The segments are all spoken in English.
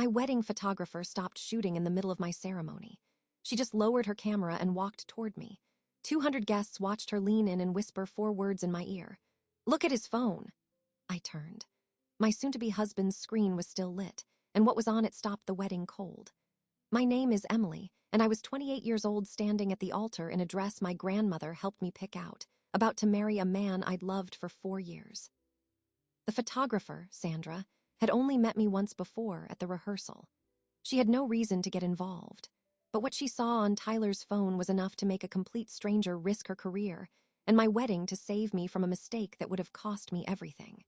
My wedding photographer stopped shooting in the middle of my ceremony. She just lowered her camera and walked toward me. 200 guests watched her lean in and whisper 4 words in my ear. "Look at his phone." I turned. My soon-to-be husband's screen was still lit, and what was on it stopped the wedding cold. My name is Emily, and I was 28 years old standing at the altar in a dress my grandmother helped me pick out, about to marry a man I'd loved for 4 years. The photographer, Sandra, had only met me once before at the rehearsal. She had no reason to get involved, but what she saw on Tyler's phone was enough to make a complete stranger risk her career and my wedding to save me from a mistake that would have cost me everything.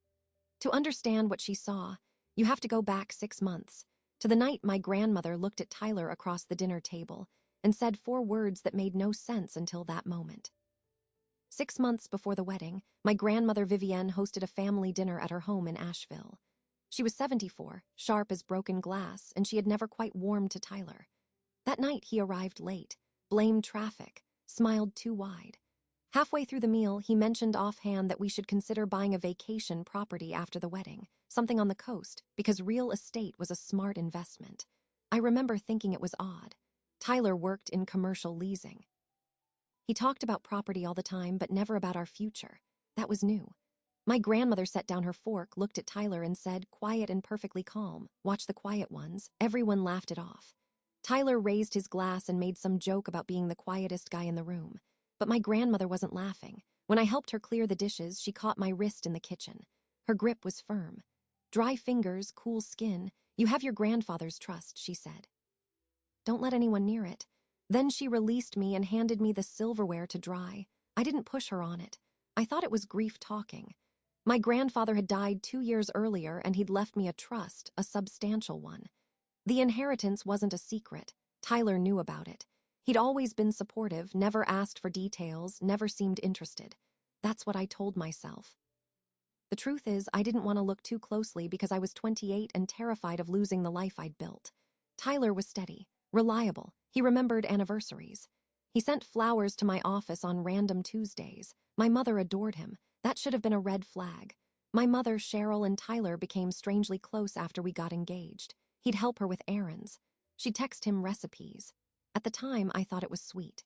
To understand what she saw, you have to go back 6 months, to the night my grandmother looked at Tyler across the dinner table and said 4 words that made no sense until that moment. 6 months before the wedding, my grandmother Vivienne hosted a family dinner at her home in Asheville. She was 74, sharp as broken glass, and she had never quite warmed to Tyler. That night he arrived late, blamed traffic, smiled too wide. Halfway through the meal, he mentioned offhand that we should consider buying a vacation property after the wedding, something on the coast, because real estate was a smart investment. I remember thinking it was odd. Tyler worked in commercial leasing. He talked about property all the time, but never about our future. That was new. My grandmother set down her fork, looked at Tyler and said, quiet and perfectly calm, watch the quiet ones. Everyone laughed it off. Tyler raised his glass and made some joke about being the quietest guy in the room. But my grandmother wasn't laughing. When I helped her clear the dishes, she caught my wrist in the kitchen. Her grip was firm. Dry fingers, cool skin. You have your grandfather's trust, she said. Don't let anyone near it. Then she released me and handed me the silverware to dry. I didn't push her on it. I thought it was grief talking. My grandfather had died 2 years earlier, and he'd left me a trust, a substantial one. The inheritance wasn't a secret. Tyler knew about it. He'd always been supportive, never asked for details, never seemed interested. That's what I told myself. The truth is, I didn't want to look too closely because I was 28 and terrified of losing the life I'd built. Tyler was steady, reliable. He remembered anniversaries. He sent flowers to my office on random Tuesdays. My mother adored him. That should have been a red flag. My mother, Cheryl, and Tyler became strangely close after we got engaged. He'd help her with errands. She'd text him recipes. At the time, I thought it was sweet.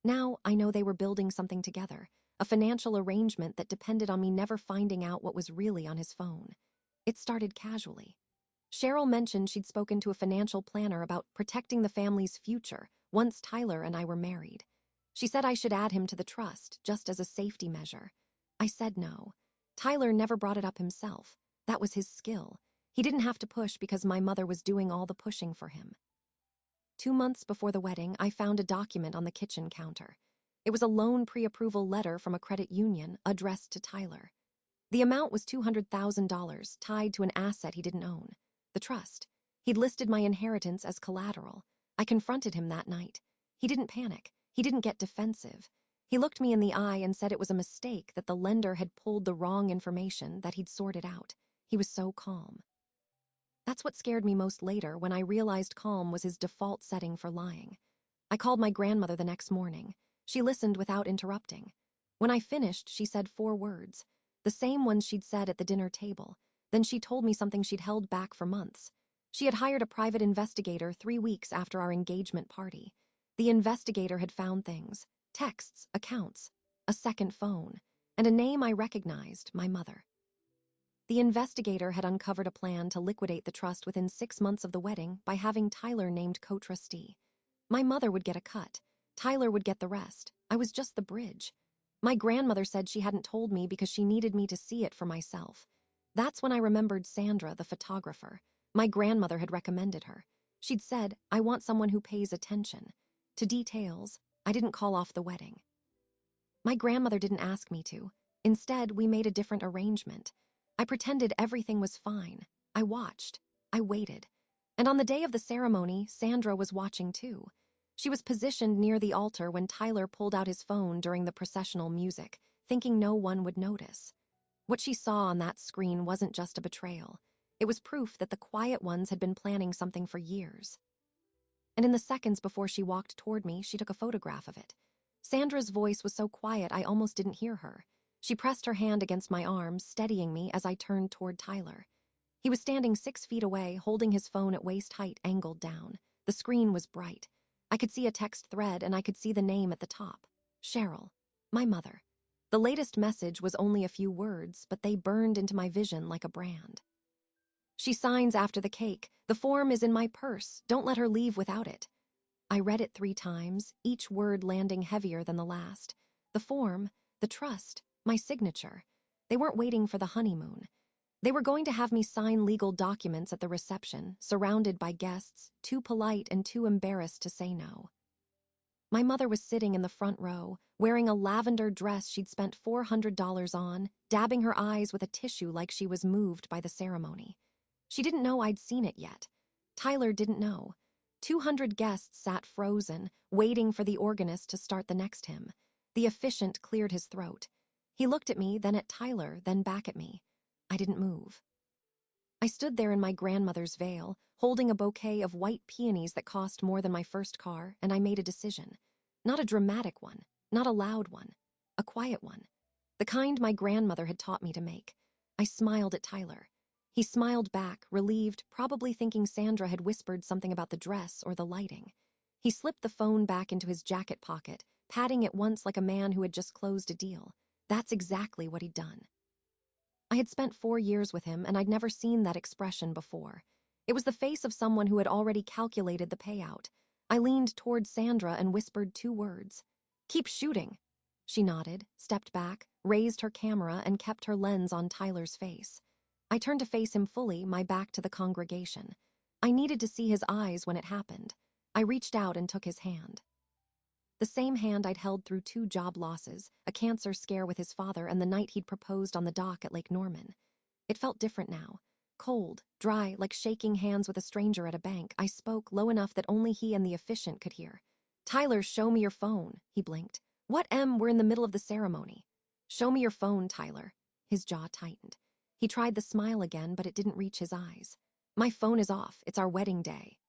Now, I know they were building something together, a financial arrangement that depended on me never finding out what was really on his phone. It started casually. Cheryl mentioned she'd spoken to a financial planner about protecting the family's future once Tyler and I were married. She said I should add him to the trust, just as a safety measure. I said no. Tyler never brought it up himself. That was his skill. He didn't have to push because my mother was doing all the pushing for him. 2 months before the wedding, I found a document on the kitchen counter. It was a loan pre-approval letter from a credit union addressed to Tyler. The amount was $200,000 tied to an asset he didn't own, the trust. He'd listed my inheritance as collateral. I confronted him that night. He didn't panic. He didn't get defensive. He looked me in the eye and said it was a mistake, that the lender had pulled the wrong information, that he'd sorted out. He was so calm. That's what scared me most later, when I realized calm was his default setting for lying. I called my grandmother the next morning. She listened without interrupting. When I finished, she said 4 words, the same ones she'd said at the dinner table. Then she told me something she'd held back for months. She had hired a private investigator 3 weeks after our engagement party. The investigator had found things, texts, accounts, a second phone, and a name I recognized, my mother. The investigator had uncovered a plan to liquidate the trust within 6 months of the wedding by having Tyler named co-trustee. My mother would get a cut. Tyler would get the rest. I was just the bridge. My grandmother said she hadn't told me because she needed me to see it for myself. That's when I remembered Sandra, the photographer. My grandmother had recommended her. She'd said, I want someone who pays attention. To details, I didn't call off the wedding. My grandmother didn't ask me to. Instead, we made a different arrangement. I pretended everything was fine. I watched. I waited. And on the day of the ceremony, Sandra was watching too. She was positioned near the altar when Tyler pulled out his phone during the processional music, thinking no one would notice. What she saw on that screen wasn't just a betrayal. It was proof that the quiet ones had been planning something for years. And in the seconds before she walked toward me, she took a photograph of it. Sandra's voice was so quiet I almost didn't hear her. She pressed her hand against my arm, steadying me as I turned toward Tyler. He was standing 6 feet away, holding his phone at waist height, angled down. The screen was bright. I could see a text thread, and I could see the name at the top. Cheryl. My mother. The latest message was only a few words, but they burned into my vision like a brand. She signs after the cake. The form is in my purse. Don't let her leave without it. I read it 3 times, each word landing heavier than the last. The form, the trust, my signature. They weren't waiting for the honeymoon. They were going to have me sign legal documents at the reception, surrounded by guests, too polite and too embarrassed to say no. My mother was sitting in the front row, wearing a lavender dress she'd spent $400 on, dabbing her eyes with a tissue like she was moved by the ceremony. She didn't know I'd seen it yet. Tyler didn't know. 200 guests sat frozen, waiting for the organist to start the next hymn. The officiant cleared his throat. He looked at me, then at Tyler, then back at me. I didn't move. I stood there in my grandmother's veil, holding a bouquet of white peonies that cost more than my first car, and I made a decision. Not a dramatic one, not a loud one, a quiet one. The kind my grandmother had taught me to make. I smiled at Tyler. He smiled back, relieved, probably thinking Sandra had whispered something about the dress or the lighting. He slipped the phone back into his jacket pocket, patting it once like a man who had just closed a deal. That's exactly what he'd done. I had spent 4 years with him, and I'd never seen that expression before. It was the face of someone who had already calculated the payout. I leaned toward Sandra and whispered 2 words. "Keep shooting." She nodded, stepped back, raised her camera, and kept her lens on Tyler's face. I turned to face him fully, my back to the congregation. I needed to see his eyes when it happened. I reached out and took his hand. The same hand I'd held through 2 job losses, a cancer scare with his father, and the night he'd proposed on the dock at Lake Norman. It felt different now. Cold, dry, like shaking hands with a stranger at a bank. I spoke low enough that only he and the officiant could hear. "Tyler, show me your phone," he blinked. "What, Em? We're in the middle of the ceremony." "Show me your phone, Tyler." His jaw tightened. He tried the smile again, but it didn't reach his eyes. "My phone is off. It's our wedding day."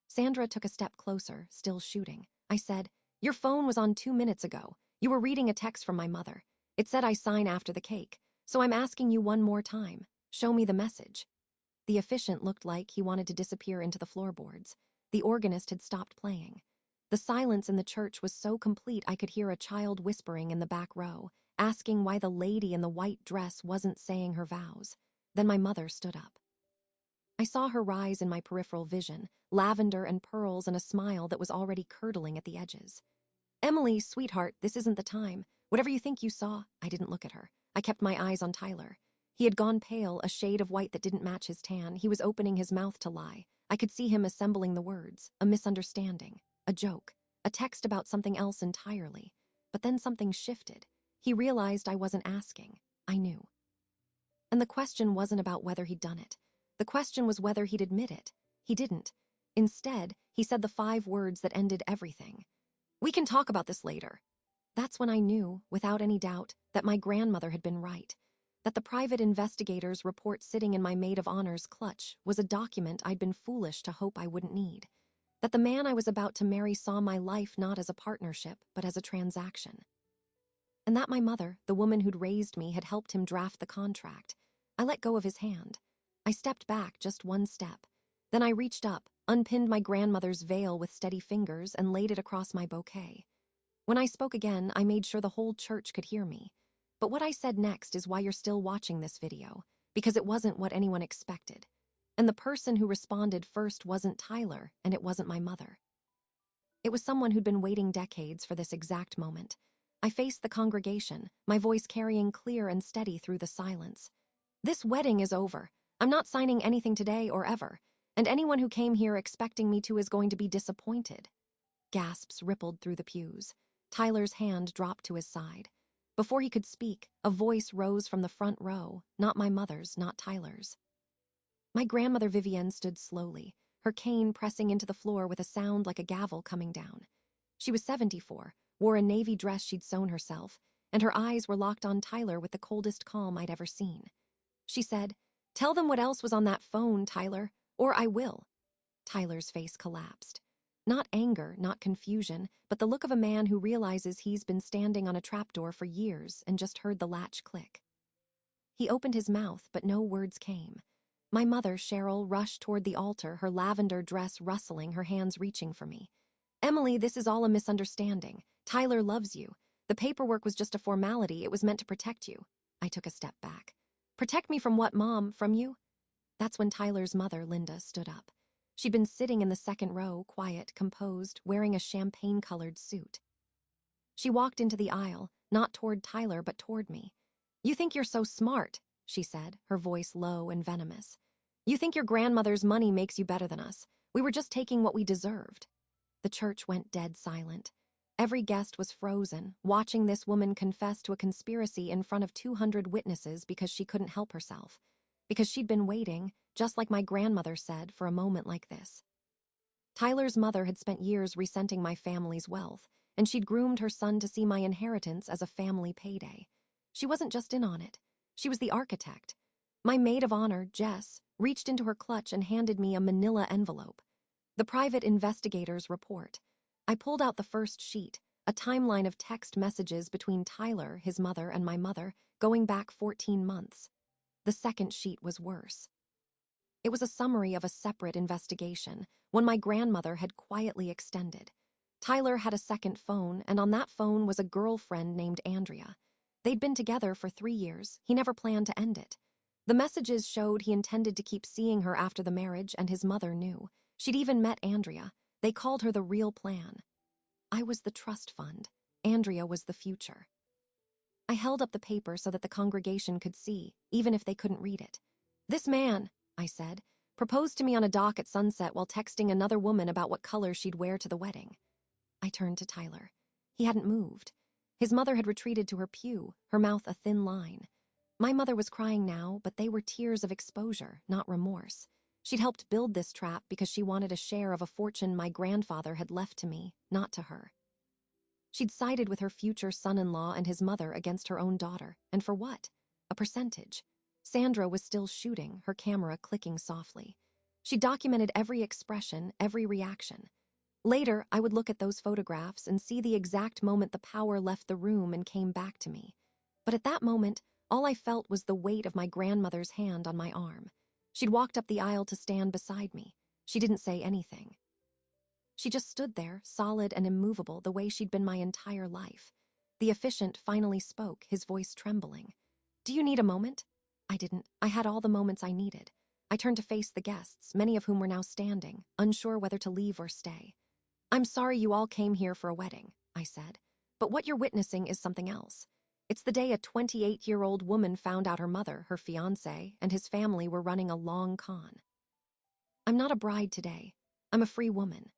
Sandra took a step closer, still shooting. I said, "Your phone was on 2 minutes ago. You were reading a text from my mother. It said I sign after the cake. So I'm asking you one more time. Show me the message." The officiant looked like he wanted to disappear into the floorboards. The organist had stopped playing. The silence in the church was so complete I could hear a child whispering in the back row, asking why the lady in the white dress wasn't saying her vows. Then my mother stood up. I saw her rise in my peripheral vision, lavender and pearls and a smile that was already curdling at the edges. "Emily, sweetheart, this isn't the time. Whatever you think you saw." I didn't look at her. I kept my eyes on Tyler. He had gone pale, a shade of white that didn't match his tan. He was opening his mouth to lie. I could see him assembling the words. A misunderstanding. A joke. A text about something else entirely. But then something shifted. He realized I wasn't asking. I knew. And the question wasn't about whether he'd done it. The question was whether he'd admit it. He didn't. Instead, he said the 5 words that ended everything. "We can talk about this later." That's when I knew, without any doubt, that my grandmother had been right. That the private investigator's report sitting in my maid of honor's clutch was a document I'd been foolish to hope I wouldn't need. That the man I was about to marry saw my life not as a partnership, but as a transaction. And that my mother, the woman who'd raised me, had helped him draft the contract. I let go of his hand. I stepped back just 1 step. Then I reached up, unpinned my grandmother's veil with steady fingers, and laid it across my bouquet. When I spoke again, I made sure the whole church could hear me. But what I said next is why you're still watching this video, because it wasn't what anyone expected. And the person who responded first wasn't Tyler, and it wasn't my mother. It was someone who'd been waiting decades for this exact moment. I faced the congregation, my voice carrying clear and steady through the silence. "This wedding is over. I'm not signing anything today or ever, and anyone who came here expecting me to is going to be disappointed." Gasps rippled through the pews. Tyler's hand dropped to his side. Before he could speak, a voice rose from the front row, not my mother's, not Tyler's. My grandmother Vivienne stood slowly, her cane pressing into the floor with a sound like a gavel coming down. She was 74, wore a navy dress she'd sewn herself, and her eyes were locked on Tyler with the coldest calm I'd ever seen. She said, "Tell them what else was on that phone, Tyler, or I will." Tyler's face collapsed. Not anger, not confusion, but the look of a man who realizes he's been standing on a trapdoor for years and just heard the latch click. He opened his mouth, but no words came. My mother, Cheryl, rushed toward the altar, her lavender dress rustling, her hands reaching for me. Emily, this is all a misunderstanding. Tyler loves you. The paperwork was just a formality. It was meant to protect you. I took a step back. Protect me from what, Mom? From you? That's when Tyler's mother, Linda, stood up. She'd been sitting in the second row, quiet, composed, wearing a champagne-colored suit. She walked into the aisle, not toward Tyler, but toward me. You think you're so smart, she said, her voice low and venomous. You think your grandmother's money makes you better than us. We were just taking what we deserved. The church went dead silent. Every guest was frozen, watching this woman confess to a conspiracy in front of 200 witnesses because she couldn't help herself. Because she'd been waiting, just like my grandmother said, for a moment like this. Tyler's mother had spent years resenting my family's wealth, and she'd groomed her son to see my inheritance as a family payday. She wasn't just in on it. She was the architect. My maid of honor, Jess, reached into her clutch and handed me a manila envelope. The private investigator's report. I pulled out the first sheet, a timeline of text messages between Tyler, his mother, and my mother, going back 14 months. The second sheet was worse. It was a summary of a separate investigation, one my grandmother had quietly extended. Tyler had a second phone, and on that phone was a girlfriend named Andrea. They'd been together for 3 years. He never planned to end it. The messages showed he intended to keep seeing her after the marriage, and his mother knew. She'd even met Andrea. They called her the real plan. I was the trust fund. Andrea was the future. I held up the paper so that the congregation could see, even if they couldn't read it. This man, I said, proposed to me on a dock at sunset while texting another woman about what color she'd wear to the wedding. I turned to Tyler. He hadn't moved. His mother had retreated to her pew, her mouth a thin line. My mother was crying now, but they were tears of exposure, not remorse. She'd helped build this trap because she wanted a share of a fortune my grandfather had left to me, not to her. She'd sided with her future son-in-law and his mother against her own daughter, and for what? A percentage. Sandra was still shooting, her camera clicking softly. She documented every expression, every reaction. Later, I would look at those photographs and see the exact moment the power left the room and came back to me. But at that moment, all I felt was the weight of my grandmother's hand on my arm. She'd walked up the aisle to stand beside me. She didn't say anything. She just stood there, solid and immovable, the way she'd been my entire life. The officiant finally spoke, his voice trembling. Do you need a moment? I didn't. I had all the moments I needed. I turned to face the guests, many of whom were now standing, unsure whether to leave or stay. I'm sorry you all came here for a wedding, I said. But what you're witnessing is something else. It's the day a 28-year-old woman found out her mother, her fiancé, and his family were running a long con. I'm not a bride today. I'm a free woman.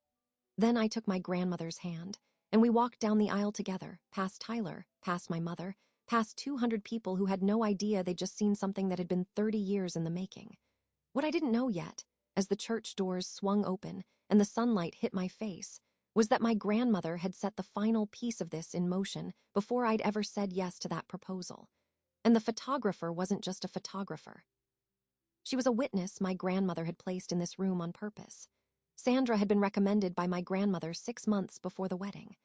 Then I took my grandmother's hand, and we walked down the aisle together, past Tyler, past my mother, past 200 people who had no idea they'd just seen something that had been 30 years in the making. What I didn't know yet, as the church doors swung open and the sunlight hit my face, was that my grandmother had set the final piece of this in motion before I'd ever said yes to that proposal. And the photographer wasn't just a photographer. She was a witness my grandmother had placed in this room on purpose. Sandra had been recommended by my grandmother 6 months before the wedding.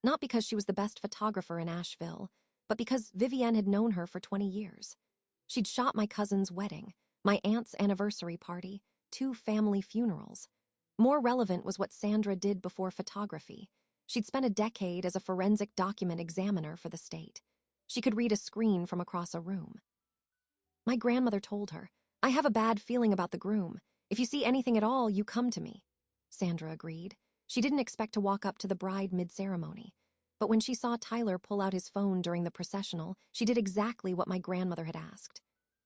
Not because she was the best photographer in Asheville, but because Vivienne had known her for 20 years. She'd shot my cousin's wedding, my aunt's anniversary party, 2 family funerals. More relevant was what Sandra did before photography. She'd spent a decade as a forensic document examiner for the state. She could read a screen from across a room. My grandmother told her, I have a bad feeling about the groom. If you see anything at all, you come to me. Sandra agreed. She didn't expect to walk up to the bride mid-ceremony. But when she saw Tyler pull out his phone during the processional, she did exactly what my grandmother had asked.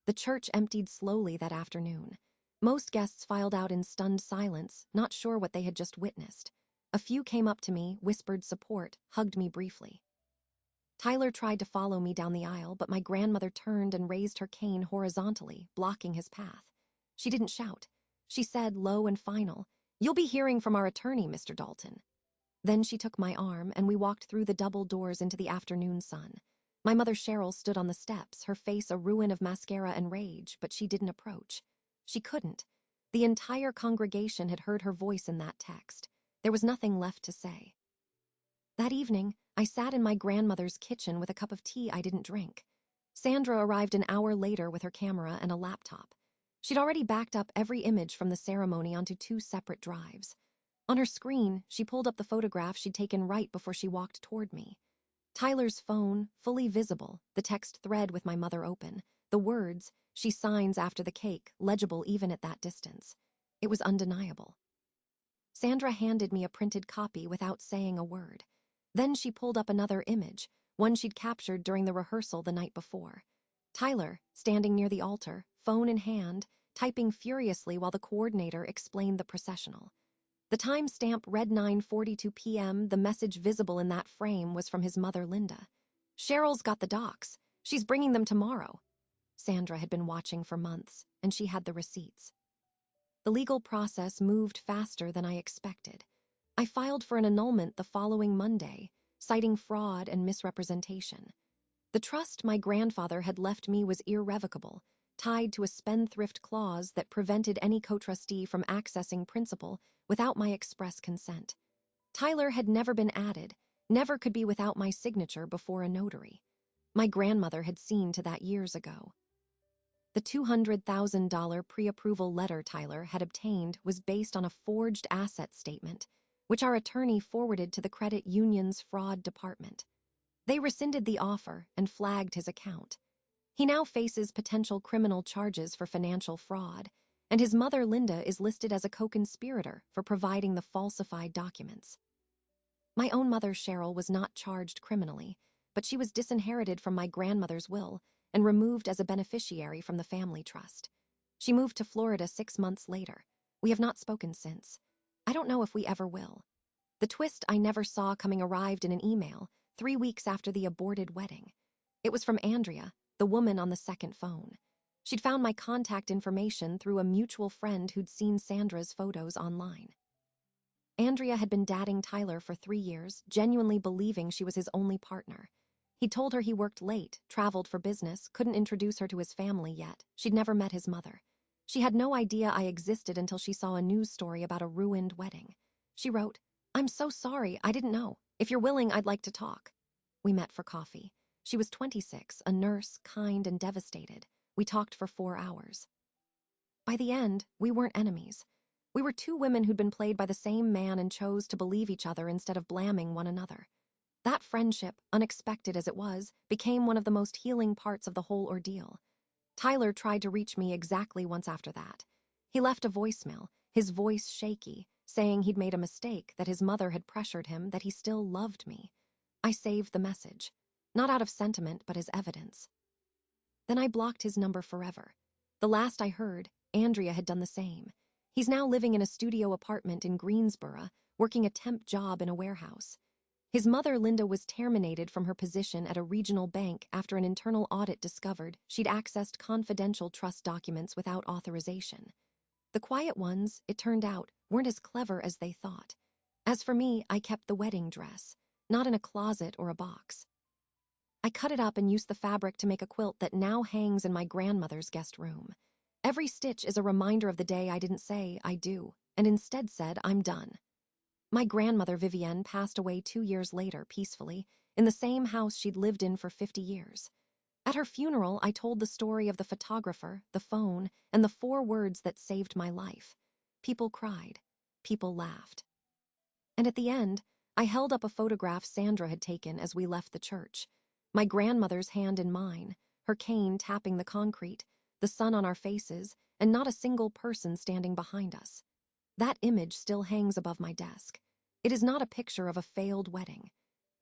The church emptied slowly that afternoon. Most guests filed out in stunned silence, not sure what they had just witnessed. A few came up to me, whispered support, hugged me briefly. Tyler tried to follow me down the aisle, but my grandmother turned and raised her cane horizontally, blocking his path. She didn't shout. She said, low and final, You'll be hearing from our attorney, Mr. Dalton. Then she took my arm, and we walked through the double doors into the afternoon sun. My mother Cheryl stood on the steps, her face a ruin of mascara and rage, but she didn't approach. She couldn't. The entire congregation had heard her voice in that text. There was nothing left to say. That evening, I sat in my grandmother's kitchen with a cup of tea I didn't drink. Sandra arrived an hour later with her camera and a laptop. She'd already backed up every image from the ceremony onto 2 separate drives. On her screen, she pulled up the photograph she'd taken right before she walked toward me. Tyler's phone, fully visible, the text thread with my mother open, the words, "She signs after the cake," legible even at that distance. It was undeniable. Sandra handed me a printed copy without saying a word. Then she pulled up another image, one she'd captured during the rehearsal the night before. Tyler, standing near the altar, phone in hand, typing furiously while the coordinator explained the processional. The timestamp read 9:42 p.m. The message visible in that frame was from his mother, Linda. "Cheryl's got the docs. She's bringing them tomorrow." Sandra had been watching for months, and she had the receipts. The legal process moved faster than I expected. I filed for an annulment the following Monday, citing fraud and misrepresentation. The trust my grandfather had left me was irrevocable, tied to a spendthrift clause that prevented any co-trustee from accessing principal without my express consent. Tyler had never been added, never could be without my signature before a notary. My grandmother had seen to that years ago. The $200,000 pre-approval letter Tyler had obtained was based on a forged asset statement, which our attorney forwarded to the credit union's fraud department. They rescinded the offer and flagged his account. He now faces potential criminal charges for financial fraud, and his mother, Linda, is listed as a co-conspirator for providing the falsified documents. My own mother, Cheryl, was not charged criminally, but she was disinherited from my grandmother's will and removed as a beneficiary from the family trust. She moved to Florida 6 months later. We have not spoken since. I don't know if we ever will. The twist I never saw coming arrived in an email 3 weeks after the aborted wedding. It was from Andrea, the woman on the second phone. She'd found my contact information through a mutual friend who'd seen Sandra's photos online. Andrea had been dating Tyler for 3 years, genuinely believing she was his only partner. He told her he worked late, traveled for business, couldn't introduce her to his family yet. She'd never met his mother. She had no idea I existed until she saw a news story about a ruined wedding. She wrote, "I'm so sorry, I didn't know. If you're willing, I'd like to talk." We met for coffee. She was 26, a nurse, kind and devastated. We talked for 4 hours. By the end, we weren't enemies. We were 2 women who'd been played by the same man and chose to believe each other instead of blaming one another. That friendship, unexpected as it was, became one of the most healing parts of the whole ordeal. Tyler tried to reach me exactly once after that. He left a voicemail, his voice shaky, saying he'd made a mistake, that his mother had pressured him, that he still loved me. I saved the message, not out of sentiment but as evidence. Then I blocked his number forever. The last I heard, Andrea had done the same. He's now living in a studio apartment in Greensboro, working a temp job in a warehouse. His mother, Linda, was terminated from her position at a regional bank after an internal audit discovered she'd accessed confidential trust documents without authorization. The quiet ones, it turned out, weren't as clever as they thought. As for me, I kept the wedding dress, not in a closet or a box. I cut it up and used the fabric to make a quilt that now hangs in my grandmother's guest room. Every stitch is a reminder of the day I didn't say I do, and instead said I'm done. My grandmother, Vivienne, passed away 2 years later, peacefully, in the same house she'd lived in for 50 years. At her funeral, I told the story of the photographer, the phone, and the 4 words that saved my life. People cried. People laughed. And at the end, I held up a photograph Sandra had taken as we left the church. My grandmother's hand in mine, her cane tapping the concrete, the sun on our faces, and not a single person standing behind us. That image still hangs above my desk. It is not a picture of a failed wedding.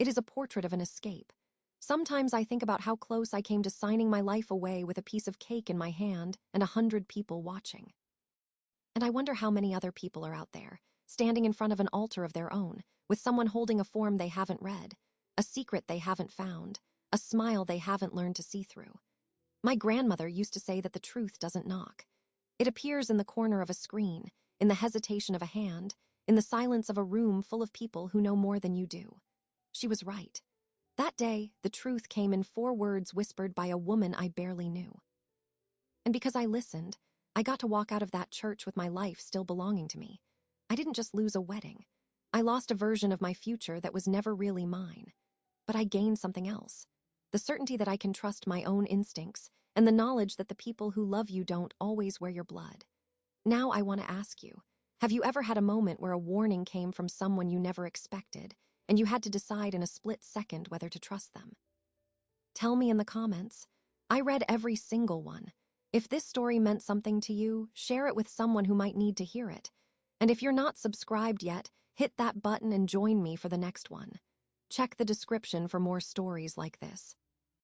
It is a portrait of an escape. Sometimes I think about how close I came to signing my life away with a piece of cake in my hand and 100 people watching. And I wonder how many other people are out there, standing in front of an altar of their own, with someone holding a form they haven't read, a secret they haven't found, a smile they haven't learned to see through. My grandmother used to say that the truth doesn't knock. It appears in the corner of a screen, in the hesitation of a hand, in the silence of a room full of people who know more than you do. She was right. That day, the truth came in 4 words whispered by a woman I barely knew. And because I listened, I got to walk out of that church with my life still belonging to me. I didn't just lose a wedding. I lost a version of my future that was never really mine. But I gained something else. the certainty that I can trust my own instincts, and the knowledge that the people who love you don't always wear your blood. Now I want to ask you, have you ever had a moment where a warning came from someone you never expected, and you had to decide in a split second whether to trust them? Tell me in the comments. I read every single one. If this story meant something to you, share it with someone who might need to hear it. And if you're not subscribed yet, hit that button and join me for the next one. Check the description for more stories like this.